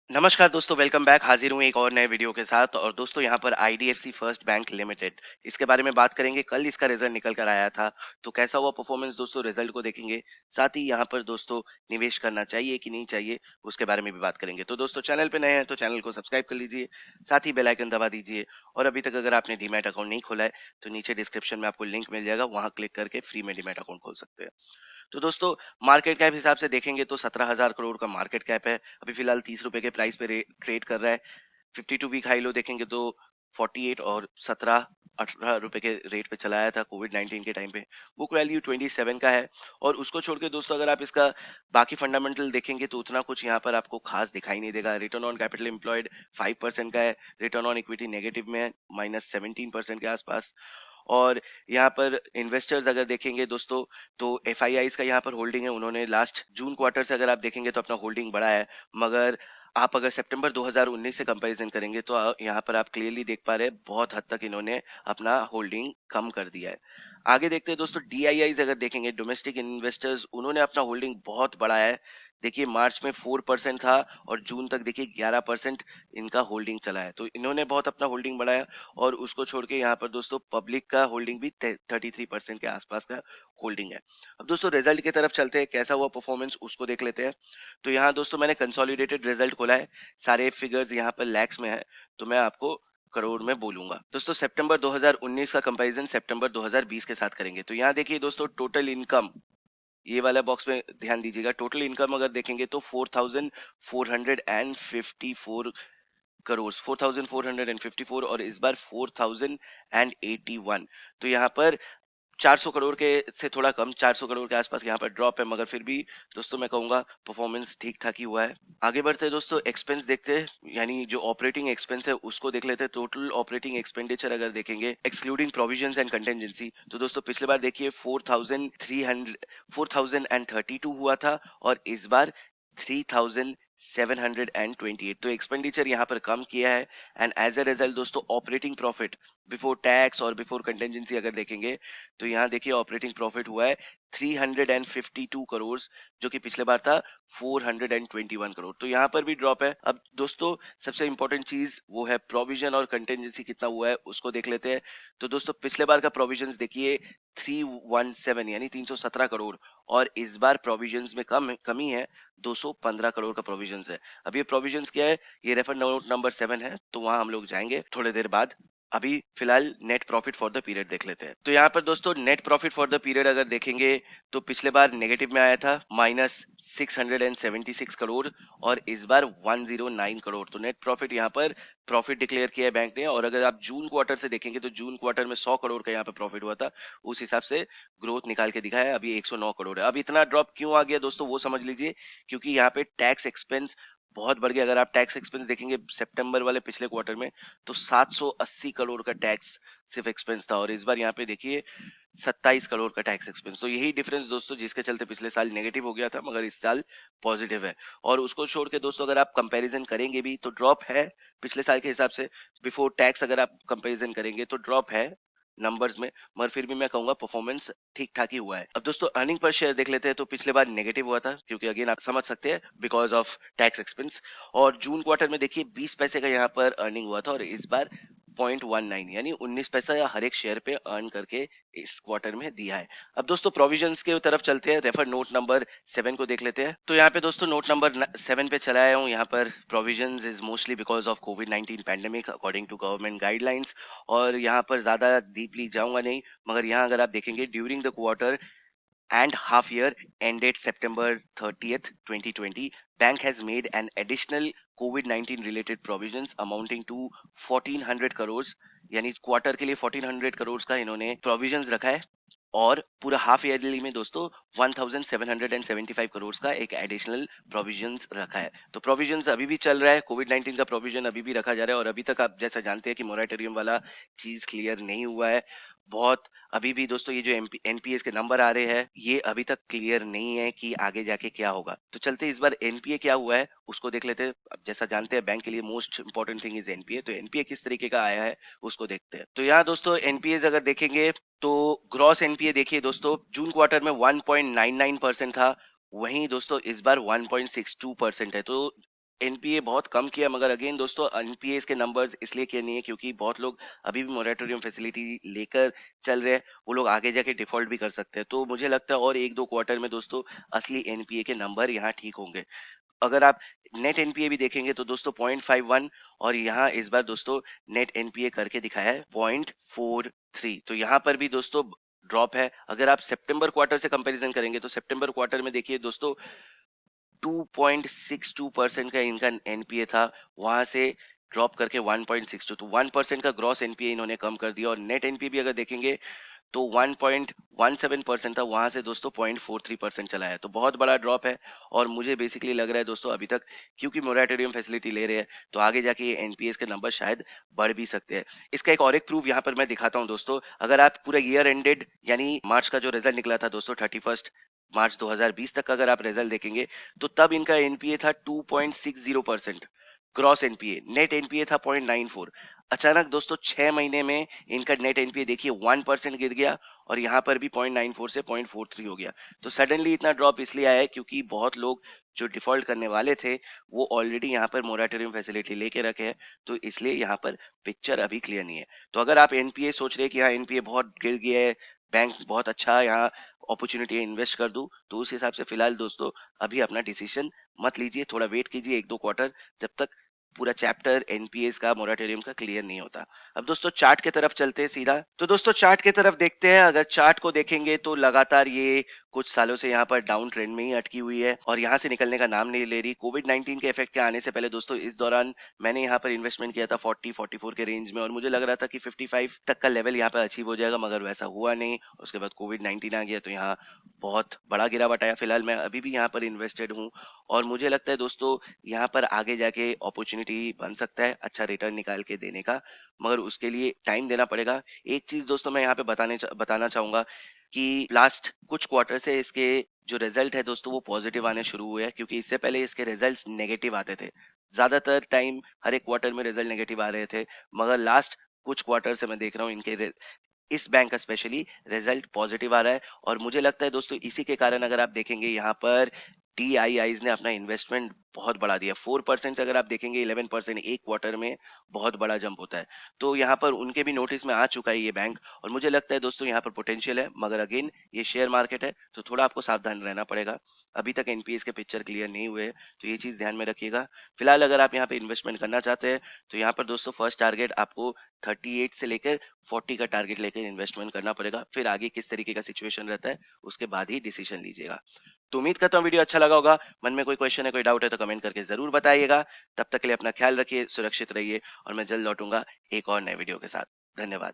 नमस्कार दोस्तों, welcome back. हाजिर हूँ एक और नए वीडियो के साथ। और दोस्तों यहाँ पर आईडीएफसी फर्स्ट बैंक लिमिटेड, इसके बारे में बात करेंगे। कल इसका रिजल्ट निकल कर आया था, तो कैसा हुआ परफॉर्मेंस दोस्तों, रिजल्ट को देखेंगे। साथ ही यहाँ पर दोस्तों निवेश करना चाहिए कि नहीं चाहिए, उसके बारे में भी बात करेंगे। तो दोस्तों चैनल पे नए हैं तो चैनल को सब्सक्राइब कर लीजिए, साथ ही बेल आइकन दबा दीजिए। और अभी तक अगर आपने डीमैट अकाउंट नहीं खोला है तो नीचे डिस्क्रिप्शन में आपको लिंक मिल जाएगा, वहां क्लिक करके फ्री में डीमैट अकाउंट खोल सकते हैं। तो दोस्तों मार्केट कैप हिसाब से देखेंगे तो 17,000 करोड़ का मार्केट कैप है। अभी फिलहाल 30 रुपए के प्राइस पे ट्रेड कर रहा है। 52 वीक हाई लो देखेंगे तो 48 और 17-18 रुपए के रेट पे चलाया था कोविड 19 के टाइम पे। बुक वैल्यू 27 का है। और उसको छोड़ के दोस्तों अगर आप इसका बाकी फंडामेंटल देखेंगे तो उतना कुछ यहाँ पर आपको खास दिखाई नहीं देगा। रिटर्न ऑन कैपिटल एम्प्लॉयड 5% का है। रिटर्न ऑन इक्विटी नेगेटिव में है, -17% के आसपास। और यहाँ पर इन्वेस्टर्स अगर देखेंगे दोस्तों तो एफ का यहाँ पर होल्डिंग है। उन्होंने लास्ट जून क्वार्टर से अगर आप देखेंगे तो अपना होल्डिंग बढ़ा है। मगर आप अगर सितंबर 2019 से कंपैरिजन करेंगे तो यहाँ पर आप क्लियरली देख पा रहे हैं बहुत हद तक इन्होंने अपना होल्डिंग कम कर दिया है। आगे देखते हैं दोस्तों डीआईआईज अगर देखेंगे, डोमेस्टिक इन्वेस्टर्स, उन्होंने अपना होल्डिंग बहुत बढ़ाया है। देखिए मार्च में 4% था और जून तक देखिए 11% इनका होल्डिंग चला है। तो इन्होंने बहुत अपना होल्डिंग बढ़ाया। और उसको छोड़ के यहाँ पर दोस्तों पब्लिक का होल्डिंग भी 33% के आसपास का होल्डिंग है। अब दोस्तों रिजल्ट की तरफ चलते हैं, कैसा हुआ परफॉर्मेंस उसको देख लेते हैं। तो यहाँ दोस्तों मैंने कंसोलिडेटेड रिजल्ट खोला है। सारे फिगर्स यहाँ पर लैक्स में है, तो मैं आपको करोड़ में बोलूंगा। दोस्तों सितंबर 2019 का कंपैरिजन सितंबर 2020 के साथ करेंगे। तो यहाँ देखिए दोस्तों टोटल इनकम, ये वाला बॉक्स में ध्यान दीजिएगा। टोटल इनकम अगर देखेंगे तो 4,454 करोड़, 4,454, और इस बार 4,081। तो यहाँ पर 400 करोड़ के से थोड़ा कम, 400 करोड़ के आसपास यहाँ पर ड्रॉप है। मगर फिर भी दोस्तों मैं कहूंगा परफॉर्मेंस ठीक ठाक ही हुआ है। आगे बढ़ते हैं दोस्तों, एक्सपेंस देखते हैं, यानी जो ऑपरेटिंग एक्सपेंस है उसको देख लेते हैं। टोटल ऑपरेटिंग एक्सपेंडिचर अगर देखेंगे एक्सक्लूडिंग प्रोविजंस एंड कंटेंजेंसी, तो दोस्तों पिछले बार देखिए 4,332 हुआ था और इस बार 3,728। तो एक्सपेंडिचर यहाँ पर कम किया है। एंड एज अ रिजल्ट दोस्तों ऑपरेटिंग प्रॉफिट बिफोर टैक्स और बिफोर कंटेंजेंसी अगर देखेंगे तो यहाँ देखिए ऑपरेटिंग प्रॉफिट हुआ है 352 करोड़, जो कि पिछले बार था 421 करोड़। तो यहाँ पर भी ड्रॉप है। अब दोस्तों सबसे इंपॉर्टेंट चीज वो है प्रोविजन और कंटेंजेंसी कितना हुआ है उसको देख लेते हैं। तो दोस्तों पिछले बार का प्रोविजन देखिए 317 यानी 317 करोड़, और इस बार प्रोविजंस में कमी है, 215 करोड़ का प्रोविजंस है। अब ये प्रोविजंस क्या है, ये रेफर नोट नंबर 7 है, तो वहां हम लोग जाएंगे थोड़ी देर बाद। अभी फिलहाल net profit for the period देख लेते हैं। तो यहाँ पर दोस्तों net profit for the period अगर देखेंगे तो पिछले बार नेगेटिव में आया था, -676 करोड़, और इस बार 109 करोड़। तो नेट प्रॉफिट यहाँ पर प्रॉफिट डिक्लेयर किया है बैंक ने। और अगर आप जून क्वार्टर से देखेंगे तो जून क्वार्टर में 100 करोड़ का यहाँ पे प्रॉफिट हुआ था, उस हिसाब से ग्रोथ निकाल के दिखाया है। अभी 109 करोड़ है। अब इतना ड्रॉप क्यों आ गया दोस्तों वो समझ लीजिए, क्योंकि यहाँ पे टैक्स एक्सपेंस बहुत बढ़ गया। अगर आप टैक्स एक्सपेंस देखेंगे सितंबर वाले पिछले क्वार्टर में तो 780 करोड़ का टैक्स सिर्फ एक्सपेंस था, और इस बार यहाँ पे देखिए 27 करोड़ का टैक्स एक्सपेंस। तो यही डिफरेंस दोस्तों जिसके चलते पिछले साल नेगेटिव हो गया था मगर इस साल पॉजिटिव है। और उसको छोड़ के दोस्तों अगर आप कंपैरिजन करेंगे भी तो ड्रॉप है पिछले साल के हिसाब से। बिफोर टैक्स अगर आप कंपैरिजन करेंगे तो ड्रॉप है नंबर्स में, मगर फिर भी मैं कहूंगा परफॉर्मेंस ठीक ठाक ही हुआ है। अब दोस्तों अर्निंग पर शेयर देख लेते हैं। तो पिछले बार नेगेटिव हुआ था, क्योंकि अगेन आप समझ सकते हैं बिकॉज ऑफ टैक्स एक्सपेंस। और जून क्वार्टर में देखिए 20 पैसे का यहाँ पर अर्निंग हुआ था, और इस बार 0.19 यानी 19 पैसा या हर एक शेयर पे अर्न करके इस क्वार्टर में दिया है। अब दोस्तों प्रोविजंस के तरफ चलते हैं, रेफर नोट नंबर 7 को देख लेते हैं। तो यहाँ पे दोस्तों नोट नंबर 7 पे चलाया हूँ। यहाँ पर provisions is mostly because of Covid 19 pandemic according to government guidelines. और यहाँ पर ज्यादा डीपली जाऊंगा नहीं, मगर यहाँ अगर आप देखेंगे during the quarter and half year ended September 30th, 2020, bank has made an additional COVID-19 related provisions amounting to 1400 crores, यानी क्वार्टर के लिए 1400 करोड़ का इन्होंने प्रोविजंस रखा है। और पूरा हाफ ईयरली में दोस्तों 1775 करोड़ का एक एडिशनल प्रोविजंस रखा है। तो प्रोविजंस अभी भी चल रहा है, कोविड 19 का प्रोविजन अभी भी रखा जा रहा है। और अभी तक आप जैसा जानते हैं कि मोरेटोरियम वाला चीज क्लियर नहीं हुआ है बहुत। अभी भी दोस्तों ये जो एनपीए के नंबर आ रहे हैं ये अभी तक क्लियर नहीं है कि आगे जाके क्या होगा। तो चलते इस बार एनपीए क्या हुआ है उसको देख लेते हैं। अब जैसा जानते हैं बैंक के लिए most important thing is NPA, तो एनपीए किस तरीके का आया है उसको देखते हैं। तो यहाँ दोस्तों एनपीए अगर देखेंगे तो ग्रॉस एनपीए देखिए दोस्तों जून क्वार्टर में 1.99% था, वहीं दोस्तों इस बार 1.62% है। तो एनपीए बहुत कम किया, मगर अगेन दोस्तों एनपीए के नंबर्स इसलिए किए नहीं है क्योंकि बहुत लोग अभी भी मोरेटोरियम फैसिलिटी लेकर चल रहे हैं। वो लोग आगे जाके डिफॉल्ट भी कर सकते हैं, तो मुझे लगता है और एक दो क्वार्टर में दोस्तों असली एनपीए के नंबर यहाँ ठीक होंगे। अगर आप नेट एनपीए भी देखेंगे तो दोस्तों 0.51, और यहाँ इस बार दोस्तों नेट एनपीए करके दिखाया है 0.43। तो यहाँ पर भी दोस्तों ड्रॉप है। अगर आप सितंबर क्वार्टर से कंपैरिजन करेंगे तो सितंबर क्वार्टर में देखिए दोस्तों 2.62% का इनका एनपीए था, वहां से ड्रॉप करके 1.62, तो 1% का ग्रॉस एनपीए इन्होंने कम कर दिया। और नेट एनपीए भी अगर देखेंगे तो 1.17% था, वहां से दोस्तों 0.43% चला है, तो बहुत बड़ा ड्रॉप है। और मुझे बेसिकली लग रहा है दोस्तों अभी तक क्योंकि मोरेटोरियम फैसिलिटी ले रहे हैं तो आगे जाके ये एनपीएस के नंबर शायद बढ़ भी सकते हैं। इसका एक और एक प्रूफ यहाँ पर मैं दिखाता हूँ दोस्तों। अगर आप पूरा ईयर एंडेड यानी मार्च का जो रिजल्ट निकला था दोस्तों 31 मार्च 2020 तक का अगर आप रिजल्ट देखेंगे तो तब इनका एनपीए था 2.60%। ग्रॉस एनपीए, नेट एनपीए था 0.94। अचानक दोस्तों 6 महीने में इनका नेट एनपीए देखिए 1% गिर गया, और यहाँ पर भी 0.94 से 0.43 हो गया। तो सडनली इतना ड्रॉप इसलिए आया है क्योंकि बहुत लोग जो डिफॉल्ट करने वाले थे वो ऑलरेडी यहाँ पर मोराटोरियम फैसिलिटी लेके रखे हैं, तो इसलिए यहाँ पर पिक्चर अभी क्लियर नहीं है। तो अगर आप एनपीए सोच रहे हैं कि हाँ एनपीए बहुत गिर गया है, बैंक बहुत अच्छा यहाँ अपॉर्चुनिटी है इन्वेस्ट कर दूं, तो उस हिसाब से फिलहाल दोस्तों अभी अपना डिसीजन मत लीजिए, थोड़ा वेट कीजिए एक दो क्वार्टर, जब तक पूरा चैप्टर एनपीएस का मोराटोरियम का क्लियर नहीं होता। अब दोस्तों चार्ट की तरफ चलते हैं सीधा। तो दोस्तों चार्ट की तरफ देखते हैं। अगर चार्ट को देखेंगे तो लगातार ये कुछ सालों से यहाँ पर डाउन ट्रेंड में ही अटकी हुई है और यहाँ से निकलने का नाम नहीं ले रही। कोविड 19 के इफेक्ट के आने से पहले दोस्तों इस दौरान मैंने यहाँ पर इन्वेस्टमेंट किया था 40-44 के रेंज में, और मुझे लग रहा था कि 55 तक का लेवल यहाँ पर अचीव हो जाएगा, मगर वैसा हुआ नहीं। उसके बाद कोविड 19 आ गया तो यहाँ बहुत बड़ा गिरावट आया। फिलहाल मैं अभी भी यहाँ पर इन्वेस्टेड हूँ, और मुझे लगता है दोस्तों यहाँ पर आगे जाके अपॉर्चुनिटी बन सकता है अच्छा रिटर्न निकाल के देने का, मगर उसके लिए टाइम देना पड़ेगा। एक चीज दोस्तों मैं यहाँ पे बताना चाहूंगा कि लास्ट कुछ क्वार्टर से इसके जो रिजल्ट है दोस्तों वो पॉजिटिव आने शुरू हुए हैं, क्योंकि इससे पहले इसके रिजल्ट्स नेगेटिव आते थे। ज्यादातर टाइम हर एक क्वार्टर में रिजल्ट नेगेटिव आ रहे थे, मगर लास्ट कुछ क्वार्टर से मैं देख रहा हूँ इनके इस बैंक का स्पेशली रिजल्ट पॉजिटिव आ रहा है। और मुझे लगता है दोस्तों इसी के कारण अगर आप देखेंगे यहाँ पर टीआईआईज ने अपना इन्वेस्टमेंट बहुत बढ़ा दिया। 4% से अगर आप देखेंगे 11% एक क्वार्टर में बहुत बड़ा जंप होता है। तो यहाँ पर उनके भी नोटिस में आ चुका है ये बैंक, और मुझे लगता है दोस्तों यहाँ पर पोटेंशियल है, मगर अगेन ये शेयर मार्केट है तो थोड़ा आपको सावधान रहना पड़ेगा। अभी तक एनपीएस के पिक्चर क्लियर नहीं हुए हैं, तो ये चीज ध्यान में रखिएगा। फिलहाल अगर आप यहाँ पे इन्वेस्टमेंट करना चाहते हैं तो यहाँ पर दोस्तों फर्स्ट टारगेट आपको 38 से लेकर 40 का टारगेट लेकर इन्वेस्टमेंट करना पड़ेगा। फिर आगे किस तरीके का सिचुएशन रहता है उसके बाद ही डिसीजन लीजिएगा। तो उम्मीद करता हूँ वीडियो अच्छा लगा होगा। मन में कोई क्वेश्चन है कोई डाउट है तो कमेंट करके जरूर बताइएगा। तब तक के लिए अपना ख्याल रखिए, सुरक्षित रहिए, और मैं जल्द लौटूंगा एक और नए वीडियो के साथ। धन्यवाद।